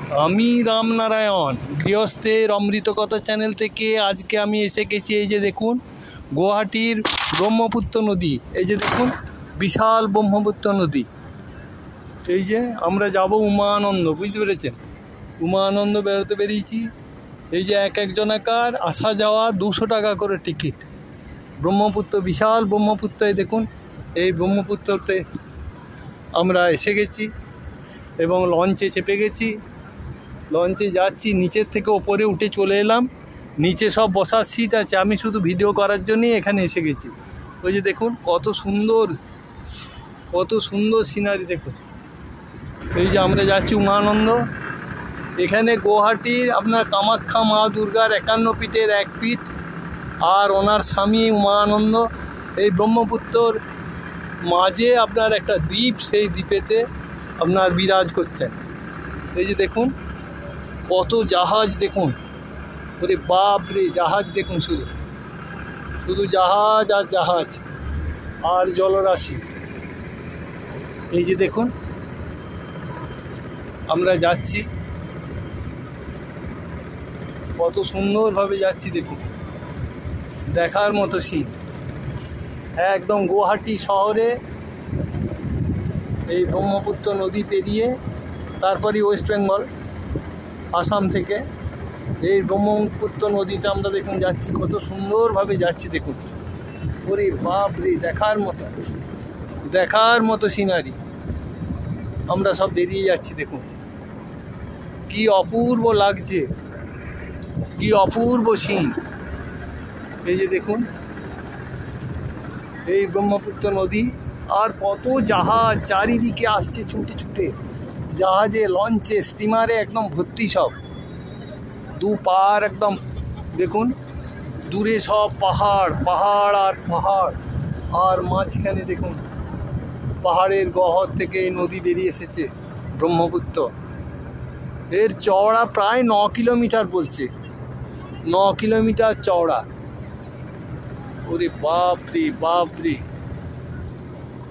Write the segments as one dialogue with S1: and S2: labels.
S1: আমি রামনারায়ণ গৃহস্থের অমৃত কথা চ্যানেল থেকে আজকে আমি এসে গেছি। এই যে দেখুন গুয়াহাটির ব্রহ্মপুত্র নদী, এই যে দেখুন বিশাল ব্রহ্মপুত্র নদী। এই যে আমরা যাব উমানন্দ, বুঝতে পেরেছেন? উমানন্দ বেরোতে বেরিয়েছি। এই যে এক একজনাকার আসা যাওয়া 200 টাকা করে টিকিট। ব্রহ্মপুত্র, বিশাল ব্রহ্মপুত্র, এই দেখুন এই ব্রহ্মপুত্রতে আমরা এসে গেছি এবং লঞ্চে চেপে গেছি। লঞ্চে যাচ্ছি, নিচের থেকে ওপরে উঠে চলে এলাম। নিচে সব বসার সিট আছে, আমি শুধু ভিডিও করার জন্যই এখানে এসে গেছি। ওই যে দেখুন কত সুন্দর সিনারি দেখুন। এই যে আমরা যাচ্ছি উমানন্দ। এখানে গুয়াহাটির আপনার কামাখ্যা মা দুর্গার 51 পীঠের এক পীঠ, আর ওনার স্বামী উমানন্দ এই ব্রহ্মপুত্রর মাঝে আপনার একটা দ্বীপ, সেই দ্বীপেতে আপনার বিরাজ করছেন। এই যে দেখুন কত জাহাজ দেখুন, ওরে বাপ রে, জাহাজ দেখুন, শুধু জাহাজ আর জাহাজ আর জলরাশি। এই যে দেখুন আমরা যাচ্ছি, কত সুন্দরভাবে যাচ্ছি দেখুন, দেখার মতো সিন। একদম গুয়াহাটি শহরে এই ব্রহ্মপুত্র নদী পেরিয়ে তারপরই ওয়েস্ট বেঙ্গল, আসাম থেকে এই ব্রহ্মপুত্র নদীতে আমরা দেখুন যাচ্ছি, কত সুন্দরভাবে যাচ্ছি দেখুন। ওরে বাপ রে, দেখার মতো সিনারি। আমরা সব বেরিয়ে যাচ্ছি, দেখুন কি অপূর্ব লাগছে, কি অপূর্ব সিন। এই যে দেখুন এই ব্রহ্মপুত্র নদী, আর কত জাহাজ চারিদিকে আসছে ছুটে, জাহাজে, লঞ্চে, স্টিমারে একদম ভর্তি সব। দুপার একদম দেখুন, দূরে সব পাহাড় আর পাহাড়, আর মাঝখানে দেখুন পাহাড়ের গহ্বর থেকে এই নদী বেরিয়ে এসেছে ব্রহ্মপুত্র। এর চওড়া প্রায় 9 কিলোমিটার বলছে, 9 কিলোমিটার চওড়া। ওরে বাপ রে,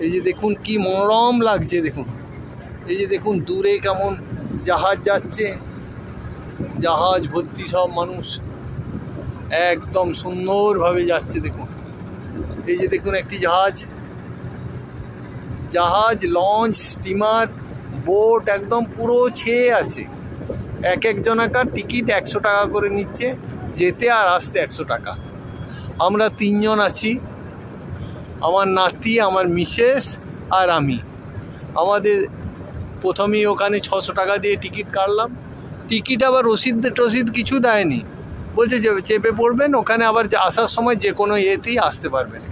S1: এই যে দেখুন কি মনোরম লাগছে দেখুন। এই যে দেখুন দূরে কেমন জাহাজ যাচ্ছে, জাহাজ ভর্তি সব মানুষ, একদম সুন্দরভাবে যাচ্ছে দেখুন। এই যে দেখুন একটি জাহাজ, লঞ্চ, স্টিমার, বোট একদম পুরো ছেয়ে আছে। এক একজনাকার টিকিট 100 টাকা করে নিচ্ছে, যেতে আর আসতে 100 টাকা। আমরা 3 জন আছি, আমার নাতি, আমার মিসেস আর আমি। আমাদের প্রথমেই ওখানে 600 টাকা দিয়ে টিকিট কাটলাম। টিকিট আবার রসিদ কিছু দেয়নি, বলছে চেপে পড়বেন, ওখানে আবার আসার সময় যে কোনো ইয়েতেই আসতে পারবেন,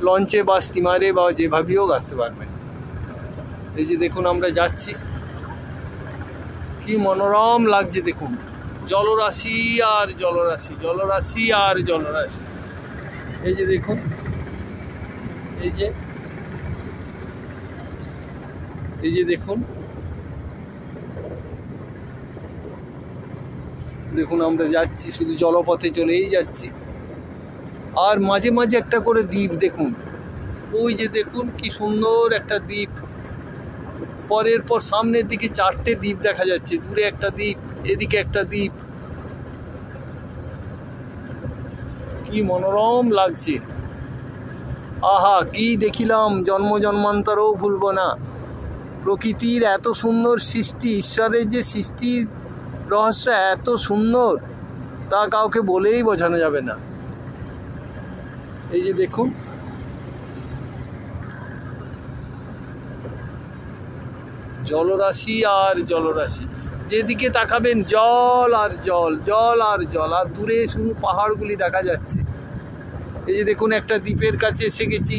S1: লঞ্চে বা স্টিমারে বা যেভাবেই হোক আসতে পারবেন। এই যে দেখুন আমরা যাচ্ছি, কি মনোরম লাগছে দেখুন, জলরাশি আর জলরাশি। এই যে দেখুন, এই যে দেখুন আমরা যাচ্ছি, শুধু জলপথে চলেই যাচ্ছি। আর মাঝে মাঝে একটা করে দ্বীপ দেখুন, ওই যে দেখুন কি সুন্দর একটা দ্বীপ, পরের পর সামনের দিকে 4টে দ্বীপ দেখা যাচ্ছে, দূরে একটা দ্বীপ, এদিকে একটা দ্বীপ, কি মনোরম লাগছে। আহা, কি দেখিলাম, জন্মান্তরও ভুলবো না। প্রকৃতির এত সুন্দর সৃষ্টি, ঈশ্বরের যে সৃষ্টির রহস্য এত সুন্দর, তা কাউকে বলেই বোঝানো যাবে না। এই যে দেখুন জলরাশি আর জলরাশি, যেদিকে তাকাবেন জল আর জল, আর দূরে শুধু পাহাড়গুলি দেখা যাচ্ছে। এই যে দেখুন একটা দ্বীপের কাছে এসে গেছি।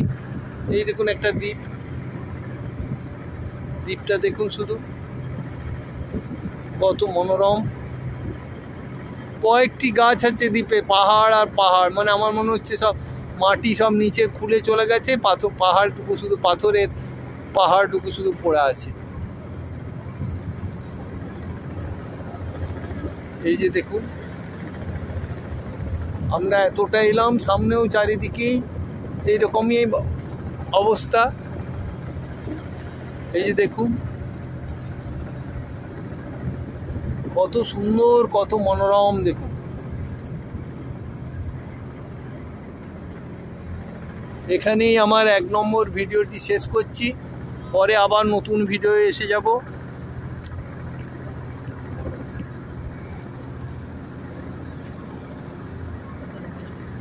S1: এই দেখুন একটা দ্বীপটা দেখুন, শুধু কত মনোরম। কয়েকটি গাছ আছে দ্বীপে, পাহাড় আর পাহাড়, মানে আমার মনে হচ্ছে সব মাটি সব নিচে খুলে চলে গেছে, পাহাড়টুকু শুধু, পাথরের পাহাড়টুকু শুধু পড়ে আছে। এই যে দেখুন আমরা এতটা এলাম, সামনেও চারিদিকেই এইরকমই অবস্থা। এই যে দেখুন কত সুন্দর, কত মনোরম দেখুন। এখানেই আমার 1 নম্বর ভিডিওটি শেষ করছি। পরে আবার নতুন ভিডিও এসে যাব।